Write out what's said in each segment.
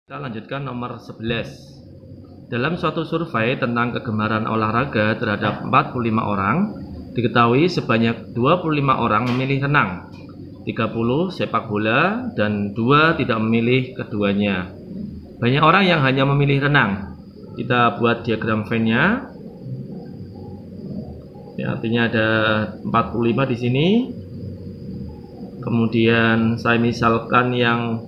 Kita lanjutkan nomor 11. Dalam suatu survei tentang kegemaran olahraga terhadap 45 orang, diketahui sebanyak 25 orang memilih renang, 30 sepak bola, dan 2 tidak memilih keduanya. Banyak orang yang hanya memilih renang. Kita buat diagram Venn-nya. Ya, artinya ada 45 di sini. Kemudian saya misalkan yang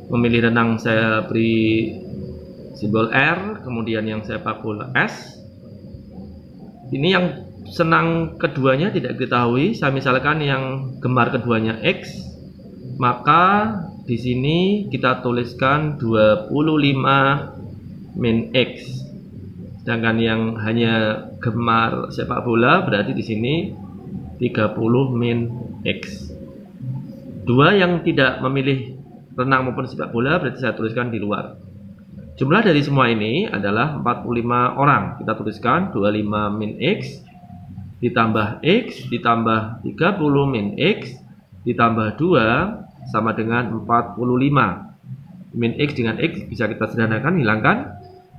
memilih renang saya beri simbol R, kemudian yang sepak bola S. Ini yang senang keduanya tidak diketahui, saya misalkan yang gemar keduanya X, maka di sini kita tuliskan 25 min X. Sedangkan yang hanya gemar sepak bola berarti di sini 30 min X. Dua yang tidak memilih renang maupun sepak bola berarti saya tuliskan di luar. Jumlah dari semua ini adalah 45 orang. Kita tuliskan 25 min X ditambah X ditambah 30 min X ditambah 2 sama dengan 45. Min X dengan X bisa kita sederhanakan, hilangkan.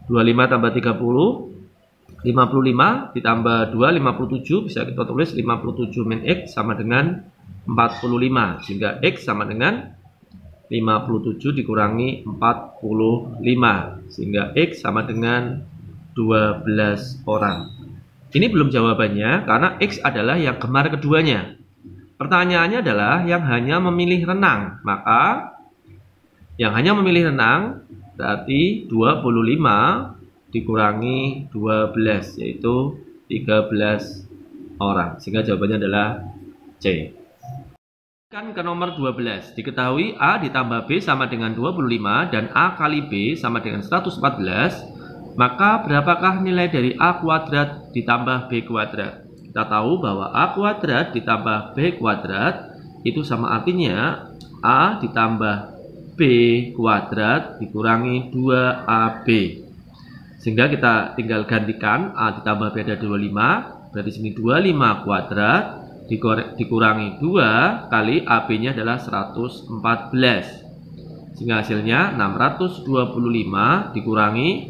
25 tambah 30 55 ditambah 2 57, bisa kita tulis 57 min X sama dengan 45, sehingga X sama dengan 57 dikurangi 45, sehingga X sama dengan 12 orang. Ini belum jawabannya karena X adalah yang gemar keduanya. Pertanyaannya adalah yang hanya memilih renang. Maka yang hanya memilih renang berarti 25 dikurangi 12, yaitu 13 orang. Sehingga jawabannya adalah C. Ke nomor 12, diketahui A ditambah B sama dengan 25 dan A kali B sama dengan 114, maka berapakah nilai dari A kuadrat ditambah B kuadrat? Kita tahu bahwa A kuadrat ditambah B kuadrat itu sama artinya A ditambah B kuadrat dikurangi 2AB. Sehingga kita tinggal gantikan A ditambah B ada 25, berarti sini 25 kuadrat dikurangi 2 kali AB-nya adalah 114, sehingga hasilnya 625 dikurangi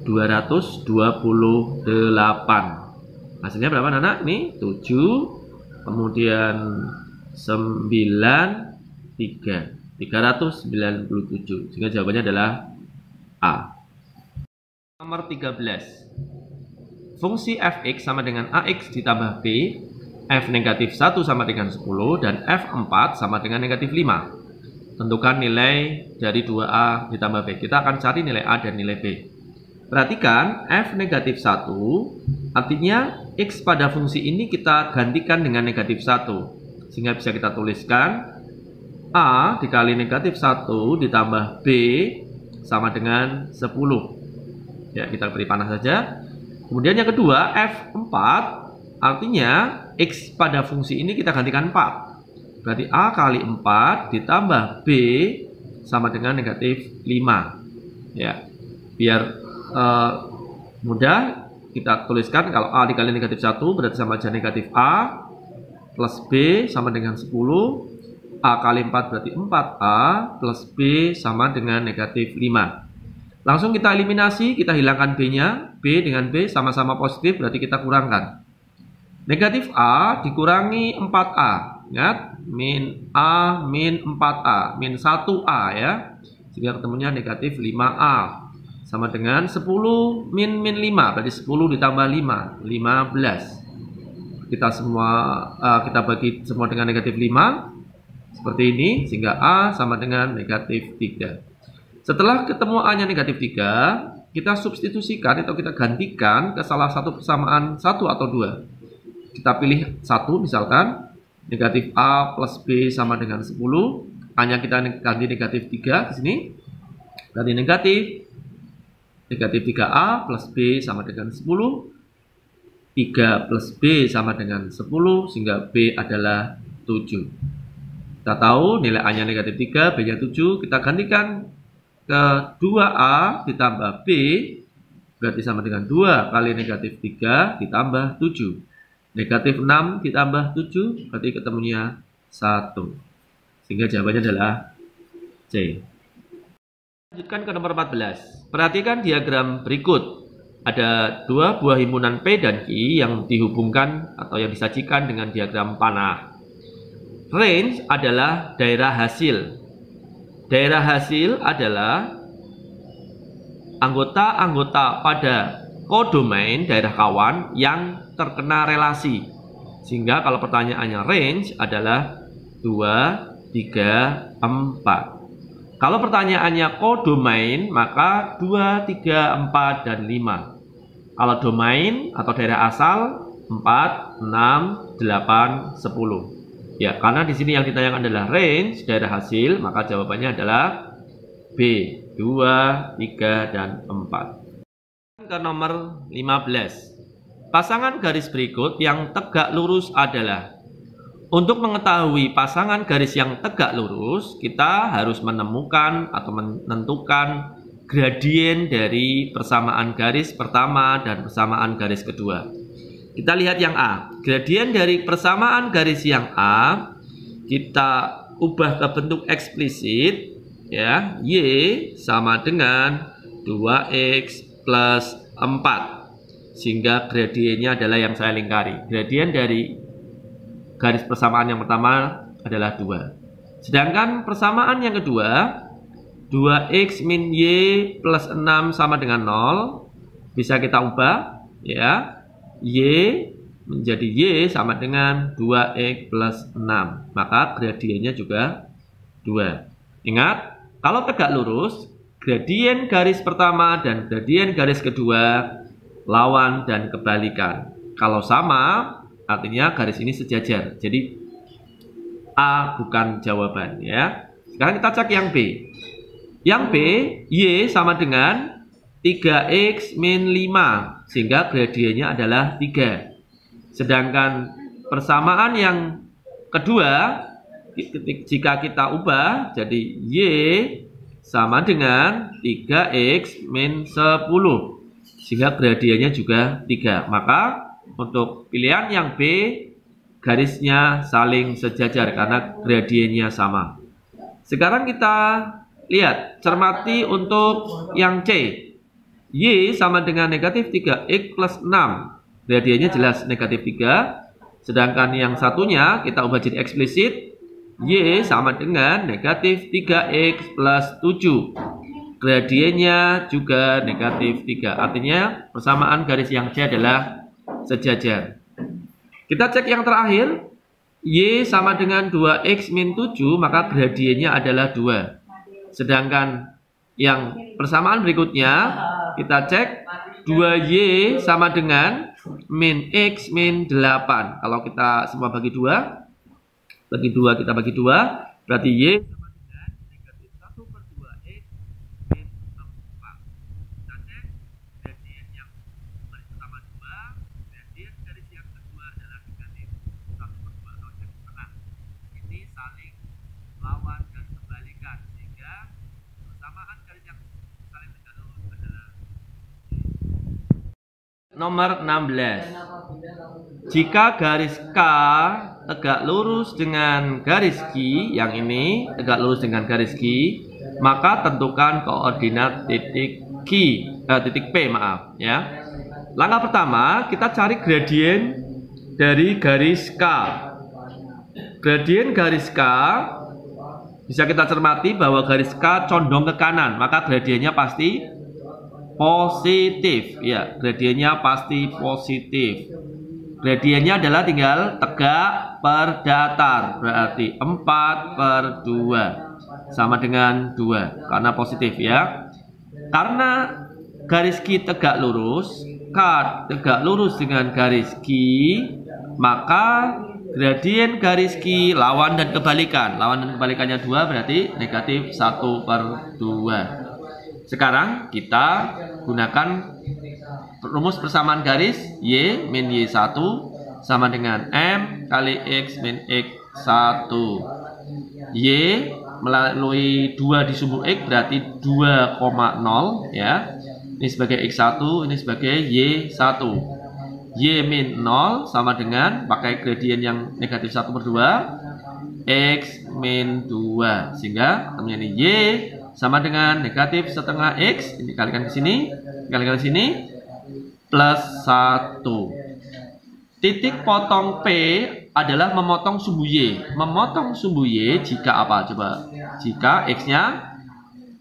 228. Hasilnya berapa anak? Ini 7, kemudian 9, 397, sehingga jawabannya adalah A. Nomor 13. Fungsi fx sama dengan ax ditambah b, f negatif 1 sama dengan 10, dan f4 sama dengan negatif 5. Tentukan nilai dari 2A ditambah B. Kita akan cari nilai A dan nilai B. Perhatikan, f negatif 1, artinya X pada fungsi ini kita gantikan dengan negatif 1. Sehingga bisa kita tuliskan A dikali negatif 1 ditambah B sama dengan 10. Ya, kita beri panah saja. Kemudian yang kedua, f4, artinya X pada fungsi ini kita gantikan 4. Berarti A kali 4 ditambah B sama dengan negatif 5. Ya, biar mudah kita tuliskan, kalau A dikali negatif 1 berarti sama aja negatif A plus B sama dengan 10. A kali 4 berarti 4A plus B sama dengan negatif 5. Langsung kita eliminasi, kita hilangkan B-nya. B dengan B sama-sama positif, berarti kita kurangkan. Negatif A dikurangi 4A. Ingat, min A min 4A, min 1A ya. Sehingga ketemunya negatif 5A. Sama dengan 10 min 5, berarti 10 ditambah 5, 15. Kita bagi semua dengan negatif 5. Seperti ini, sehingga A sama dengan negatif 3. Setelah ketemu A-nya negatif 3, kita substitusikan atau kita gantikan ke salah satu persamaan 1 atau 2. Kita pilih 1 misalkan, negatif A plus B sama dengan 10. A-nya kita ganti negatif 3 di sini. Ganti negatif 3A plus B sama dengan 10. 3 plus B sama dengan 10, sehingga B adalah 7. Kita tahu nilai A-nya negatif 3, B-nya 7. Kita gantikan ke 2A ditambah B, berarti sama dengan 2 kali negatif 3 ditambah 7. Negatif 6 ditambah 7, berarti ketemunya 1. Sehingga jawabannya adalah C. Lanjutkan ke nomor 14. Perhatikan diagram berikut. Ada dua buah himpunan P dan Q yang dihubungkan atau yang disajikan dengan diagram panah. Range adalah daerah hasil. Daerah hasil adalah anggota-anggota pada kodomain daerah kawan yang terkena relasi. Sehingga kalau pertanyaannya range adalah 2, 3, 4. Kalau pertanyaannya kodomain, maka 2, 3, 4, dan 5. Kalau domain atau daerah asal, 4, 6, 8, 10. Ya, karena di sini yang ditanyakan adalah range, daerah hasil, maka jawabannya adalah B, 2, 3, dan 4. Ke nomor 15. Pasangan garis berikut yang tegak lurus adalah. Untuk mengetahui pasangan garis yang tegak lurus, kita harus menemukan atau menentukan gradien dari persamaan garis pertama dan persamaan garis kedua. Kita lihat yang A. Gradien dari persamaan garis yang A kita ubah ke bentuk eksplisit, ya. Y sama dengan 2x plus 4. Sehingga gradiennya adalah yang saya lingkari. Gradien dari garis persamaan yang pertama adalah 2. Sedangkan persamaan yang kedua, 2x min y plus 6 sama dengan 0. Bisa kita ubah, ya. Y menjadi y sama dengan 2x plus 6. Maka gradiennya juga 2. Ingat, kalau tegak lurus, gradien garis pertama dan gradien garis kedua lawan dan kebalikan. Kalau sama, artinya garis ini sejajar. Jadi A bukan jawaban, ya. Sekarang kita cek yang B. Yang B, Y sama dengan 3x min 5, sehingga gradiennya adalah 3. Sedangkan persamaan yang kedua, jika kita ubah jadi Y sama dengan 3x min 10, sehingga gradiennya juga 3. Maka untuk pilihan yang B, garisnya saling sejajar karena gradiennya sama. Sekarang kita lihat, cermati untuk yang C. Y sama dengan negatif 3x plus 6. Gradiennya jelas negatif 3. Sedangkan yang satunya kita ubah jadi eksplisit. Y sama dengan negatif 3x plus 7. Gradiennya juga negatif 3. Artinya persamaan garis yang C adalah sejajar. Kita cek yang terakhir. Y sama dengan 2x min 7, maka gradiennya adalah 2. Sedangkan yang persamaan berikutnya, kita cek 2y sama dengan min x min 8. Kalau kita semua bagi 2, kita bagi 2, berarti y sama dengan negatif 1/2x min 4. Kita cek gradien yang garis pertama 2, gradien garis yang kedua adalah negatif 1/2 atau yang setengah. Ini saling lawan dan kebalikan, sehingga persamaan garis yang saling tegak lurus adalah nomor 16. Jika garis K tegak lurus dengan garis Q, yang ini tegak lurus dengan garis Q, maka tentukan koordinat titik P, maaf, ya. Langkah pertama, kita cari gradien dari garis K. Gradien garis K bisa kita cermati bahwa garis K condong ke kanan, maka gradiennya pasti positif, ya. Gradiennya pasti positif. Gradiennya adalah tinggal tegak per datar, berarti 4/2 sama dengan 2 karena positif, ya. Karena garis Q tegak lurus, K tegak lurus dengan garis Q, maka gradien garis Q lawan dan kebalikan. Lawan dan kebalikannya 2 berarti negatif 1/2. Sekarang kita gunakan rumus persamaan garis Y min Y1 sama dengan M kali X min X1. Y melalui 2 disumbung X berarti 2,0, ya. Ini sebagai X1, ini sebagai Y1. Y min 0 sama dengan pakai gradien yang negatif 1/2 X min 2, sehingga temunya ini Y sama dengan negatif setengah X, ini kalikan ke sini, kalikan ke sini, plus 1. Titik potong P adalah memotong sumbu Y. Memotong sumbu Y jika apa? Coba. Jika X-nya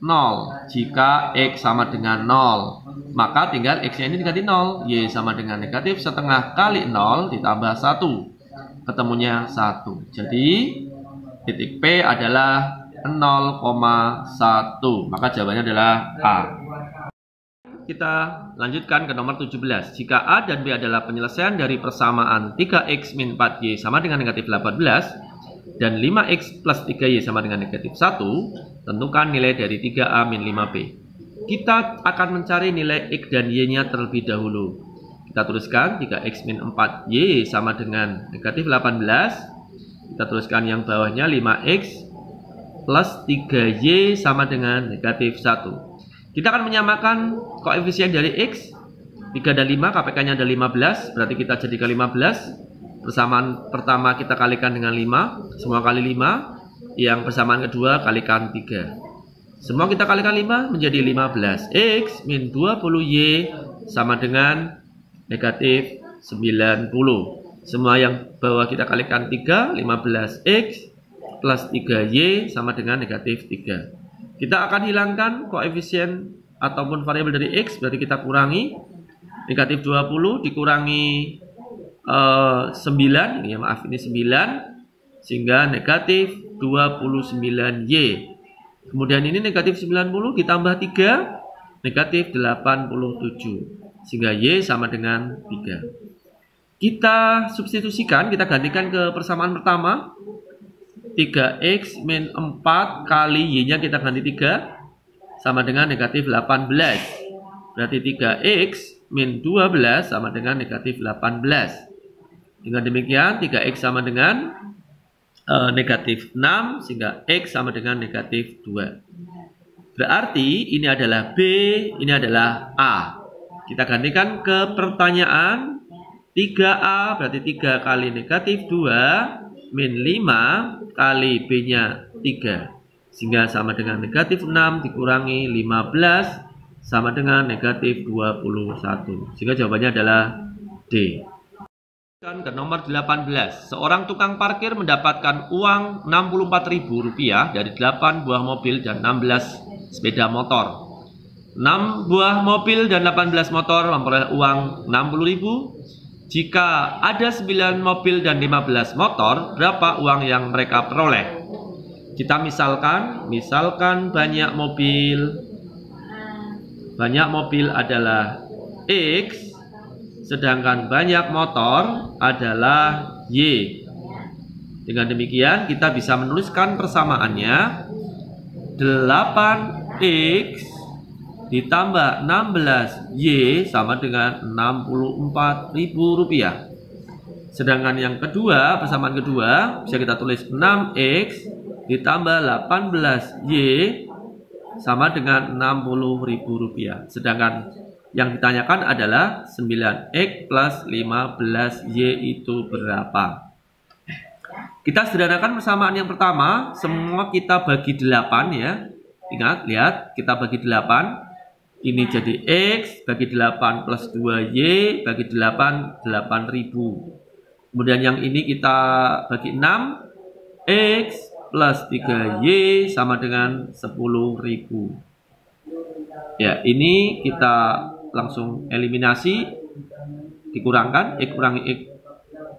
0. Jika X sama dengan 0, maka tinggal X-nya ini diganti 0. Y sama dengan negatif setengah kali 0 ditambah 1. Ketemunya 1. Jadi titik P adalah 0,1. Maka jawabannya adalah A. Kita lanjutkan ke nomor 17. Jika A dan B adalah penyelesaian dari persamaan 3X min 4Y sama dengan negatif 18 dan 5X plus 3Y sama dengan negatif 1, tentukan nilai dari 3A min 5B. Kita akan mencari nilai X dan Y-nya terlebih dahulu. Kita tuliskan 3X min 4Y sama dengan negatif 18. Kita tuliskan yang bawahnya 5X plus 3Y sama dengan negatif 1. Kita akan menyamakan koefisien dari X. 3 dan 5, KPK-nya ada 15, berarti kita jadikan 15. Persamaan pertama kita kalikan dengan 5, semua kali 5. Yang persamaan kedua kalikan 3. Semua kita kalikan 5 menjadi 15. X min 20Y sama dengan negatif 90. Semua yang bawah kita kalikan 3, 15X plus 3Y sama dengan negatif 3. Kita akan hilangkan koefisien ataupun variabel dari X, berarti kita kurangi negatif 20 dikurangi 9, ini ya maaf, ini 9, sehingga negatif 29Y. Kemudian ini negatif 90 ditambah 3, negatif 87, sehingga Y sama dengan 3. Kita substitusikan, kita gantikan ke persamaan pertama. 3X min 4 kali Y-nya kita ganti 3 sama dengan negatif 18. Berarti 3X min 12 sama dengan negatif 18. Dengan demikian 3X sama dengan negatif 6, sehingga X sama dengan negatif 2. Berarti ini adalah B, ini adalah A. Kita gantikan ke pertanyaan. 3A berarti 3 kali negatif 2 min 5 kali B-nya 3, sehingga sama dengan negatif 6 dikurangi 15 sama dengan negatif 21, sehingga jawabannya adalah D. Ke nomor 18. Seorang tukang parkir mendapatkan uang Rp64.000 dari 8 buah mobil dan 16 sepeda motor. 6 buah mobil dan 18 motor memperoleh uang Rp60.000. Jika ada 9 mobil dan 15 motor, berapa uang yang mereka peroleh? Kita misalkan banyak mobil adalah X, sedangkan banyak motor adalah Y. Dengan demikian kita bisa menuliskan persamaannya 8X ditambah 16Y sama dengan Rp64.000. Sedangkan yang kedua, persamaan kedua, bisa kita tulis 6X ditambah 18Y sama dengan Rp60.000. Sedangkan yang ditanyakan adalah 9X plus 15Y itu berapa? Kita sederhanakan persamaan yang pertama, semua kita bagi 8 ya. Ingat, lihat, kita bagi 8. Ini jadi X bagi 8 plus 2Y bagi 8, 8.000. Kemudian yang ini kita bagi 6. X plus 3Y sama dengan 10.000. Ya, ini kita langsung eliminasi. Dikurangkan, X kurangi X.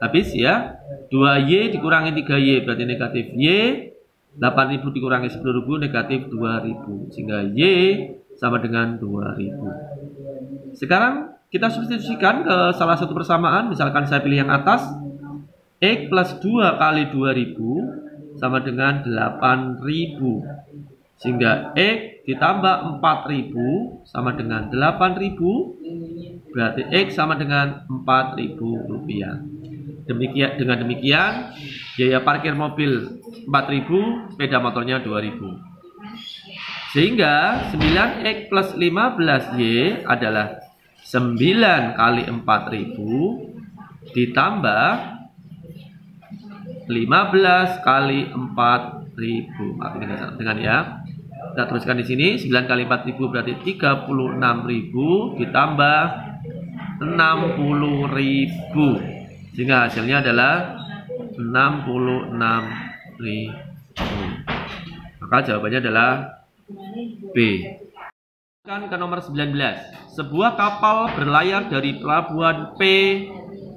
Habis ya. 2Y dikurangi 3Y berarti negatif Y. 8.000 dikurangi 10.000 negatif 2.000. Sehingga Y sama dengan 2.000. Sekarang kita substitusikan ke salah satu persamaan. Misalkan saya pilih yang atas. X plus 2 kali 2.000 sama dengan 8.000. Sehingga X ditambah 4.000 sama dengan 8.000. Berarti X sama dengan Rp4.000. Dengan demikian biaya parkir mobil 4.000, sepeda motornya 2.000. Sehingga 9X plus 15Y adalah 9 kali 4.000 ditambah 15 kali 4.000. Maaf, ini dengan ya. Kita tuliskan di sini 9 kali 4.000 berarti 36.000 ditambah 60.000. Sehingga hasilnya adalah 66.000. Maka jawabannya adalah B. Ke nomor 19. Sebuah kapal berlayar dari pelabuhan P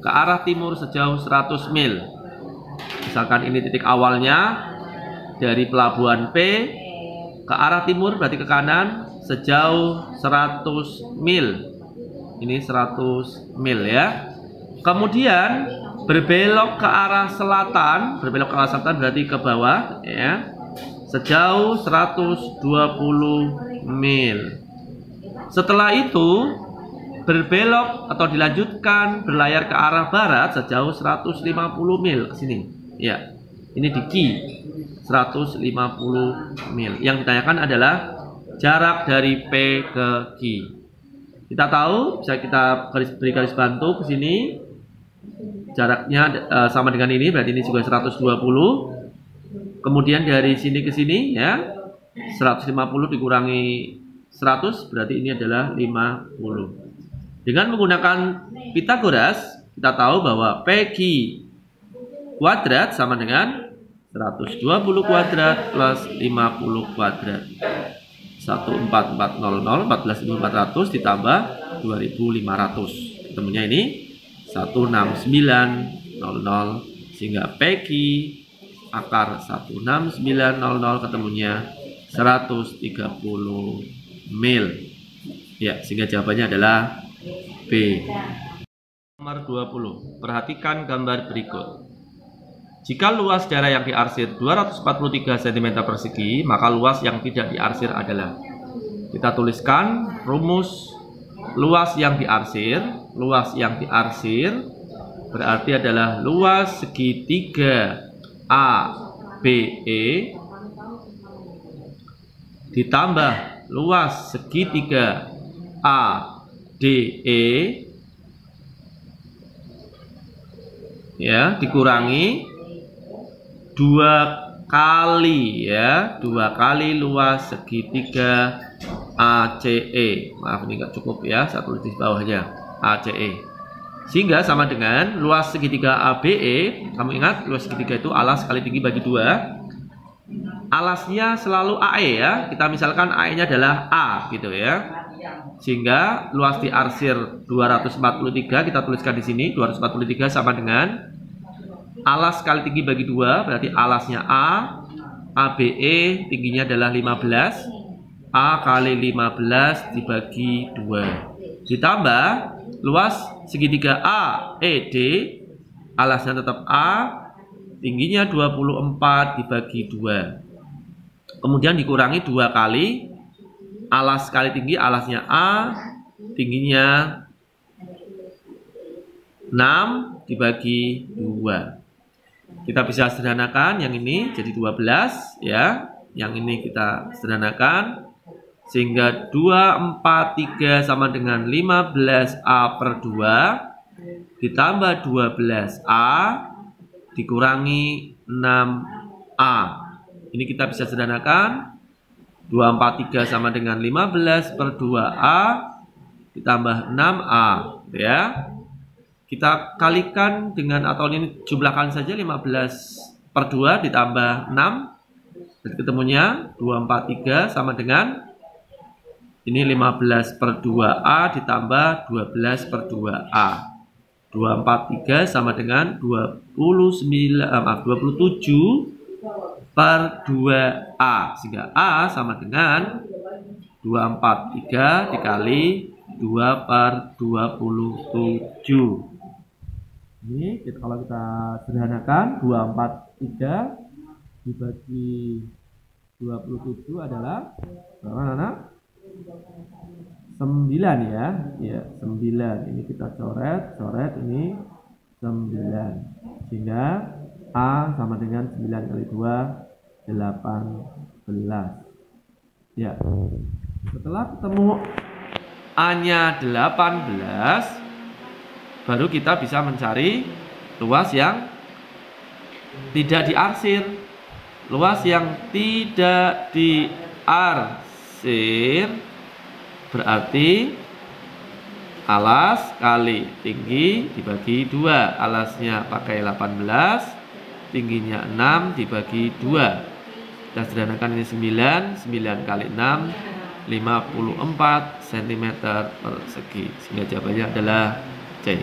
ke arah timur sejauh 100 mil. Misalkan ini titik awalnya dari pelabuhan P ke arah timur berarti ke kanan sejauh 100 mil. Ini 100 mil ya. Kemudian berbelok ke arah selatan, berarti ke bawah ya. Sejauh 120 mil. Setelah itu berbelok atau dilanjutkan berlayar ke arah barat sejauh 150 mil ke sini. Ya. Ini di Q 150 mil. Yang ditanyakan adalah jarak dari P ke Q. Kita tahu, bisa kita beri garis bantu ke sini. Jaraknya sama dengan ini, berarti ini juga 120. Kemudian dari sini ke sini ya, 150 dikurangi 100 berarti ini adalah 50. Dengan menggunakan Pythagoras, kita tahu bahwa PQ kuadrat sama dengan 120 kuadrat plus 50 kuadrat. 14400 14.400 ditambah 2.500. Ketemunya ini 16900 sehingga PQ akar 16900 ketemunya 130 mil. Ya, sehingga jawabannya adalah B. Nomor 20. Perhatikan gambar berikut. Jika luas daerah yang diarsir 243 cm persegi, maka luas yang tidak diarsir adalah. Kita tuliskan rumus luas yang diarsir. Luas yang diarsir berarti adalah luas segitiga ABE ditambah luas segitiga ADE ya, dikurangi 2 kali ya, 2 kali luas segitiga ACE. Maaf ini nggak cukup ya, saya tulis di bawahnya ACE. Sehingga sama dengan luas segitiga ABE. Kamu ingat luas segitiga itu alas kali tinggi bagi 2. Alasnya selalu AE ya. Kita misalkan AE-nya adalah A gitu ya. Sehingga luas diarsir 243 kita tuliskan di sini 243 sama dengan alas kali tinggi bagi 2 berarti alasnya A, ABE tingginya adalah 15, A kali 15 dibagi 2. Ditambah luas segitiga AED, alasnya tetap A, tingginya 24 dibagi 2. Kemudian dikurangi 2 kali alas kali tinggi, alasnya A, tingginya 6 dibagi 2. Kita bisa sederhanakan yang ini jadi 12 ya. Yang ini kita sederhanakan sehingga 243 sama dengan 15A per 2 ditambah 12A dikurangi 6A. Ini kita bisa sederhanakan 243 sama dengan 15 per 2A ditambah 6A ya. Kita kalikan dengan atau ini jumlahkan saja 15 per 2 ditambah 6. Jadi ketemunya 243 sama dengan ini 15 per 2A ditambah 12 per 2A. 243 sama dengan 27 per 2A. Sehingga A sama dengan 243 dikali 2 per 27. Ini kalau kita sederhanakan 243 dibagi 27 adalah berapa anak? 9 ya. Ya, 9. Ini kita coret ini 9. Sehingga A sama dengan 9 kali 2 18. Ya. Setelah ketemu A-nya 18 baru kita bisa mencari luas yang tidak diarsir. Luas yang tidak diarsir arsir berarti alas kali tinggi dibagi 2. Alasnya pakai 18, tingginya 6 dibagi 2. Kita sederhanakan ini 9 kali 6 54 cm persegi. Sehingga jawabannya adalah C.